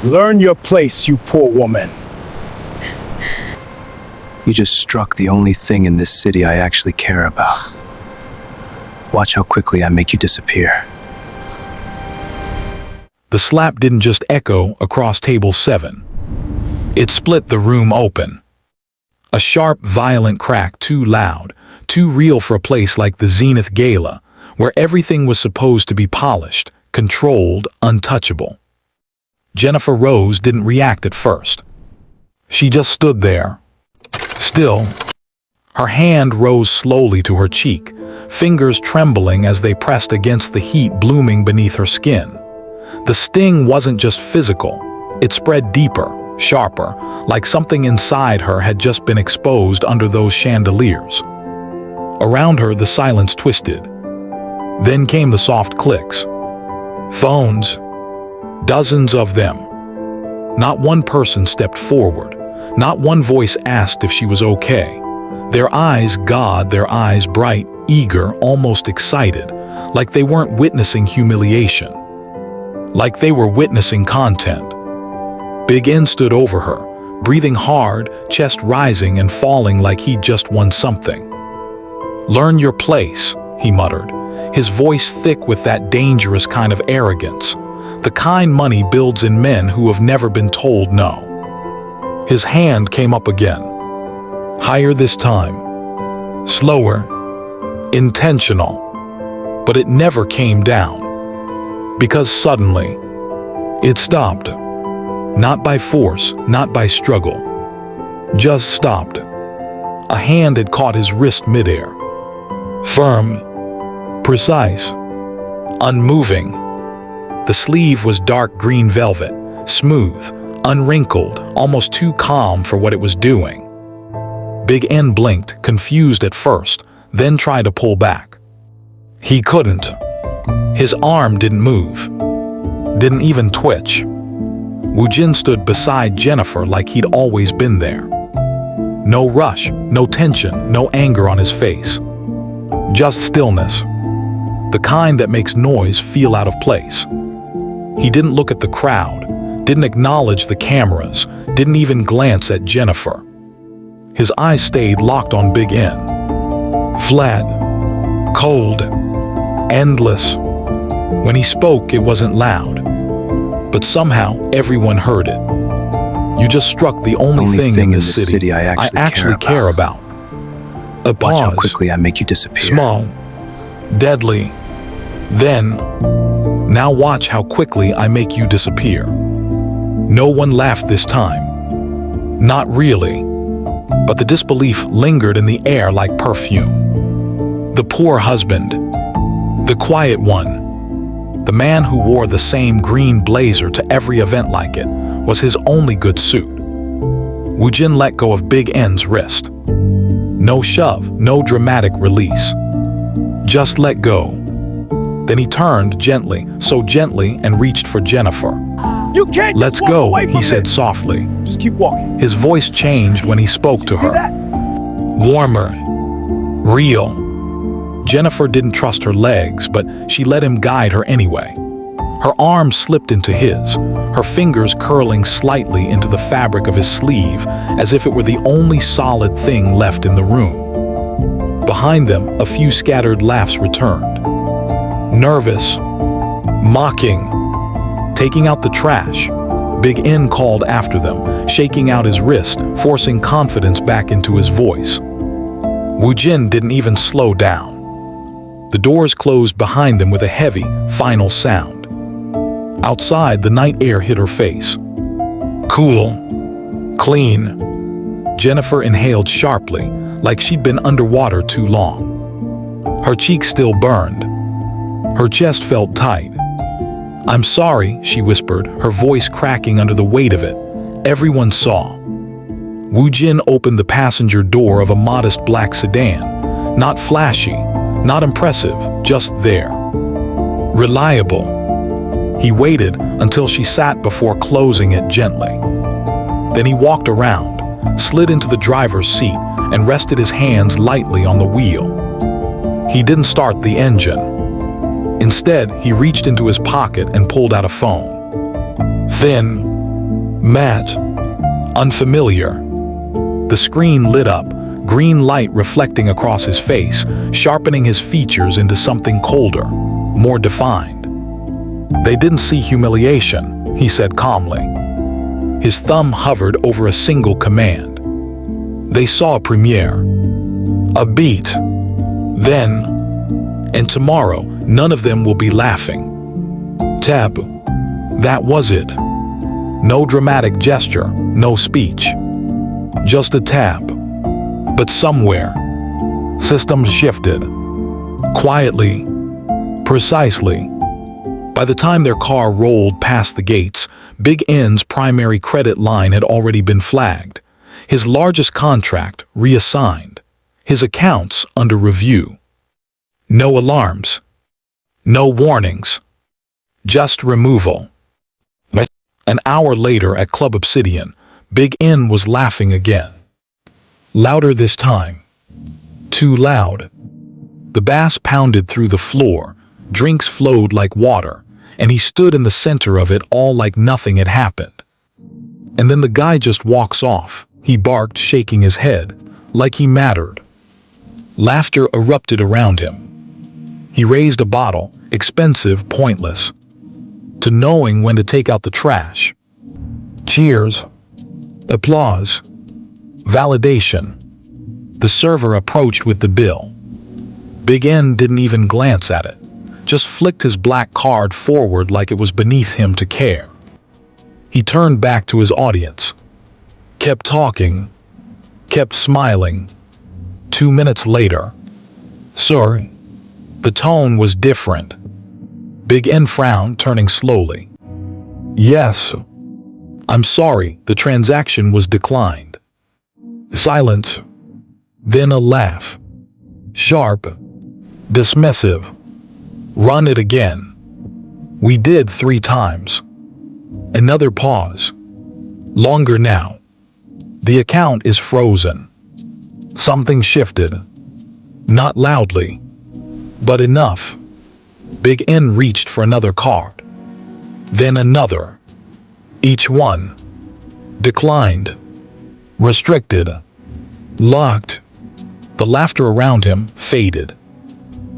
Learn your place, you poor woman. You just struck the only thing in this city I actually care about. Watch how quickly I make you disappear. The slap didn't just echo across table 7. It split the room open. A sharp, violent crack, too loud, too real for a place like the Zenith Gala, where everything was supposed to be polished, controlled, untouchable. Jennifer Rose didn't react at first. She just stood there, still. Her hand rose slowly to her cheek, fingers trembling as they pressed against the heat blooming beneath her skin. The sting wasn't just physical, it spread deeper, sharper, like something inside her had just been exposed under those chandeliers. Around her, the silence twisted. Then came the soft clicks. Phones. Dozens of them. Not one person stepped forward. Not one voice asked if she was okay. Their eyes, their eyes bright, eager, almost excited, like they weren't witnessing humiliation. Like they were witnessing content. Big N stood over her, breathing hard, chest rising and falling like he'd just won something. "Learn your place," he muttered, his voice thick with that dangerous kind of arrogance, the kind money builds in men who have never been told no. His hand came up again, higher this time, slower, intentional, but it never came down, because suddenly, it stopped. Not by force, not by struggle. Just stopped. A hand had caught his wrist midair. Firm, precise, unmoving. The sleeve was dark green velvet, smooth, unwrinkled, almost too calm for what it was doing. Big N blinked, confused at first, then tried to pull back. He couldn't. His arm didn't move. Didn't even twitch. Woo-jin stood beside Jennifer like he'd always been there. No rush, no tension, no anger on his face. Just stillness. The kind that makes noise feel out of place. He didn't look at the crowd, didn't acknowledge the cameras, didn't even glance at Jennifer. His eyes stayed locked on Big N. Flat, cold, endless. When he spoke, it wasn't loud. But somehow, everyone heard it. "You just struck the only thing in this city I actually care about." A pause. Watch how quickly I make you disappear. Small, deadly. Then, "Now watch how quickly I make you disappear." No one laughed this time. Not really. But the disbelief lingered in the air like perfume. The poor husband. The quiet one. The man who wore the same green blazer to every event like it was his only good suit. Woo-jin let go of Big N's wrist. No shove, no dramatic release. Just let go. Then he turned gently, so gently, and reached for Jennifer. You can't "Let's just walk go," away from he said this. softly. Just keep walking. His voice changed when he spoke to See her. that? Warmer. Real. Jennifer didn't trust her legs, but she let him guide her anyway. Her arm slipped into his, her fingers curling slightly into the fabric of his sleeve, as if it were the only solid thing left in the room. Behind them, a few scattered laughs returned. Nervous. Mocking. Taking out the trash. Big N called after them, shaking out his wrist, forcing confidence back into his voice. Woo-jin didn't even slow down. The doors closed behind them with a heavy, final sound. Outside, the night air hit her face. Cool. Clean. Jennifer inhaled sharply, like she'd been underwater too long. Her cheeks still burned. Her chest felt tight. "I'm sorry," she whispered, her voice cracking under the weight of it. Everyone saw. Woo-jin opened the passenger door of a modest black sedan. Not flashy, not impressive, just there. Reliable. He waited until she sat before closing it gently. Then he walked around, slid into the driver's seat, and rested his hands lightly on the wheel. He didn't start the engine. Instead, he reached into his pocket and pulled out a phone. Thin, Matt. Unfamiliar. The screen lit up, green light reflecting across his face, sharpening his features into something colder, more defined. They didn't see humiliation, he said calmly. His thumb hovered over a single command. They saw a premiere. A beat. Then, and tomorrow, none of them will be laughing. Tap. That was it. No dramatic gesture, no speech. Just a tap. But somewhere, systems shifted. Quietly, precisely. By the time their car rolled past the gates, Big N's primary credit line had already been flagged. His largest contract reassigned. His accounts under review. No alarms. No warnings. Just removal. An hour later at Club Obsidian, Big N was laughing again. Louder this time. Too loud. The bass pounded through the floor, drinks flowed like water, and he stood in the center of it all like nothing had happened. And then the guy just walks off, he barked, shaking his head, like he mattered. Laughter erupted around him. He raised a bottle, expensive, pointless, to knowing when to take out the trash. Cheers. Applause. Validation. The server approached with the bill. Big N didn't even glance at it, just flicked his black card forward like it was beneath him to care. He turned back to his audience, kept talking, kept smiling. 2 minutes later, "Sir." The tone was different. Big N frowned, turning slowly. "Yes. I'm sorry, the transaction was declined." Silence. Then a laugh. Sharp. Dismissive. "Run it again." "We did 3 times." Another pause. Longer now. "The account is frozen." Something shifted. Not loudly, but enough. Big N reached for another card. Then another. Each one. Declined. Restricted. Locked. The laughter around him faded.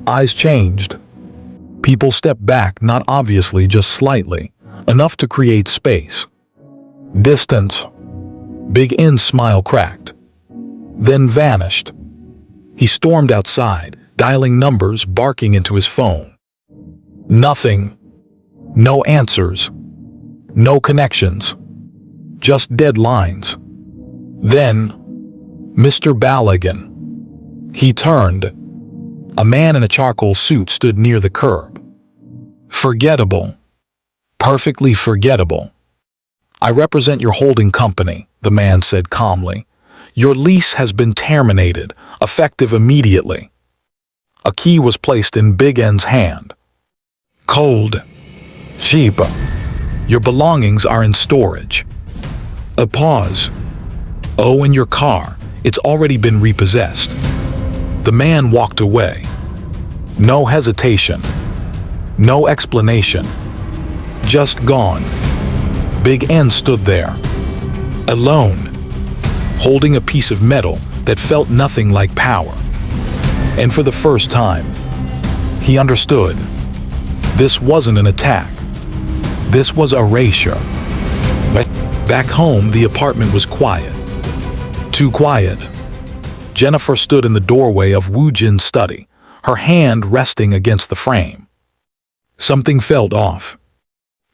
Eyes changed. People stepped back, not obviously, just slightly, enough to create space. Distance. Big N's smile cracked. Then vanished. He stormed outside, dialing numbers, barking into his phone. Nothing. No answers. No connections. Just dead lines. Then, Mr. Ballaghan. He turned. A man in a charcoal suit stood near the curb. Forgettable. Perfectly forgettable. "I represent your holding company," the man said calmly. "Your lease has been terminated, effective immediately." A key was placed in Big N's hand. "Cold. Cheap. Your belongings are in storage." A pause. "Oh, in your car. It's already been repossessed." The man walked away. No hesitation. No explanation. Just gone. Big N stood there. Alone. Holding a piece of metal that felt nothing like power. And for the first time, he understood. This wasn't an attack. This was erasure. Back home, the apartment was quiet. Too quiet. Jennifer stood in the doorway of Woo Jin's study, her hand resting against the frame. Something felt off.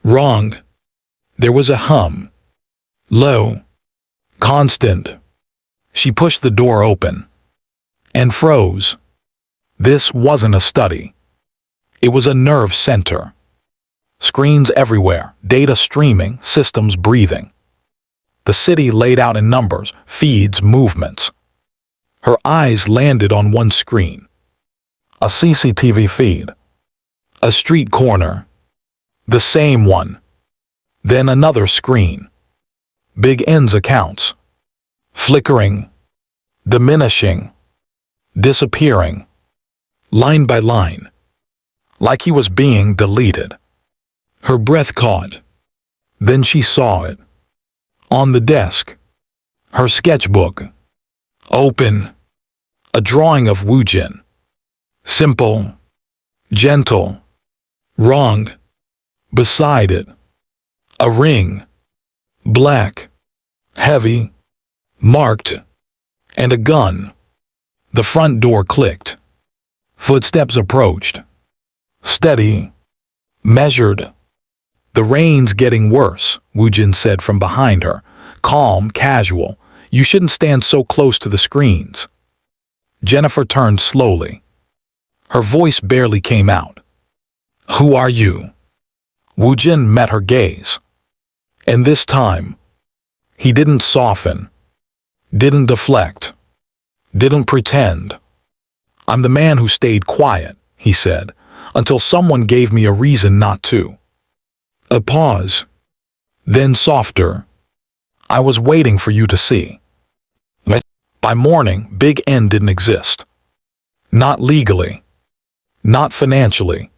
Wrong. There was a hum. Low. Constant. She pushed the door open. And froze. This wasn't a study. It was a nerve center. Screens everywhere, data streaming, systems breathing. The city laid out in numbers, feeds, movements. Her eyes landed on one screen. A CCTV feed. A street corner. The same one. Then another screen. Big N's accounts. Flickering. Diminishing. Disappearing. Line by line. Like he was being deleted. Her breath caught. Then she saw it. On the desk, her sketchbook. Open. A drawing of Woojin. Simple. Gentle. Wrong. Beside it, a ring. Black. Heavy. Marked. And a gun. The front door clicked. Footsteps approached. Steady. Measured. The rain's getting worse, Woojin said from behind her. Calm, casual. You shouldn't stand so close to the screens. Jennifer turned slowly. Her voice barely came out. Who are you? Woojin met her gaze. And this time, he didn't soften. Didn't deflect. Didn't pretend. I'm the man who stayed quiet, he said, until someone gave me a reason not to. A pause. Then softer. I was waiting for you to see. By morning, Big N didn't exist. Not legally. Not financially.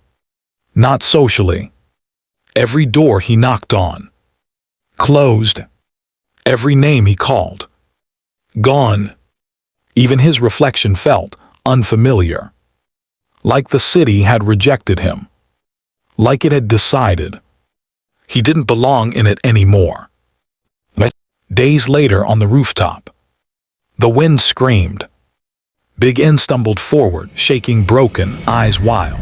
Not socially. Every door he knocked on. Closed. Every name he called. Gone. Even his reflection felt unfamiliar. Like the city had rejected him. Like it had decided. He didn't belong in it anymore. Days later on the rooftop, the wind screamed. Big N stumbled forward, shaking broken, eyes wild.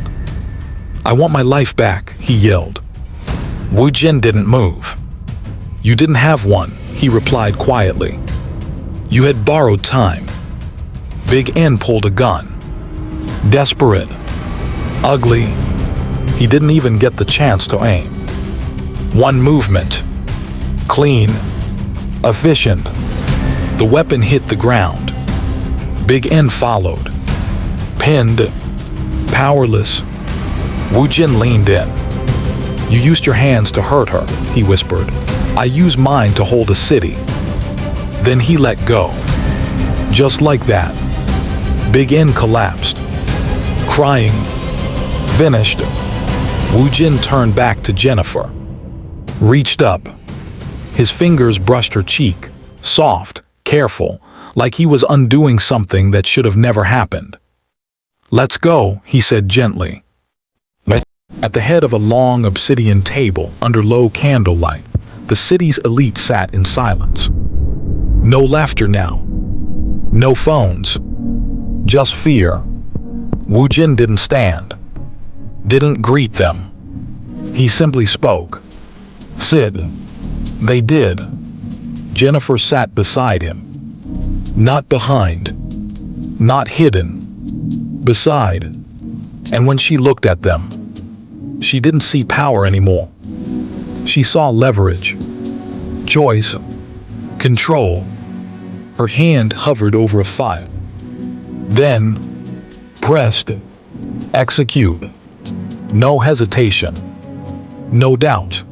I want my life back, he yelled. Woojin didn't move. You didn't have one, he replied quietly. You had borrowed time. Big N pulled a gun. Desperate. Ugly. He didn't even get the chance to aim. One movement. Clean. Efficient. The weapon hit the ground. Big N followed. Pinned. Powerless. Woojin leaned in. You used your hands to hurt her, he whispered. I use mine to hold a city. Then he let go. Just like that. Big N collapsed. Crying. Finished. Woojin turned back to Jennifer. Reached up. His fingers brushed her cheek, soft, careful, like he was undoing something that should have never happened. Let's go, he said gently. At the head of a long obsidian table under low candlelight, the city's elite sat in silence. No laughter now. No phones. Just fear. Woojin didn't stand. Didn't greet them. He simply spoke. Sid. They did. Jennifer sat beside him. Not behind. Not hidden. Beside. And when she looked at them, she didn't see power anymore. She saw leverage. Choice. Control. Her hand hovered over a file. Then, pressed. Execute. No hesitation. No doubt.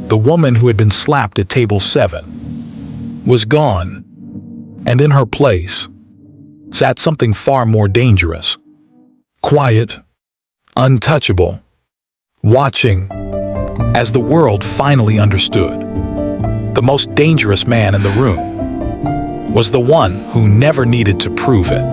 The woman who had been slapped at table 7 was gone, and in her place sat something far more dangerous. Quiet, untouchable, watching. As the world finally understood, the most dangerous man in the room was the one who never needed to prove it.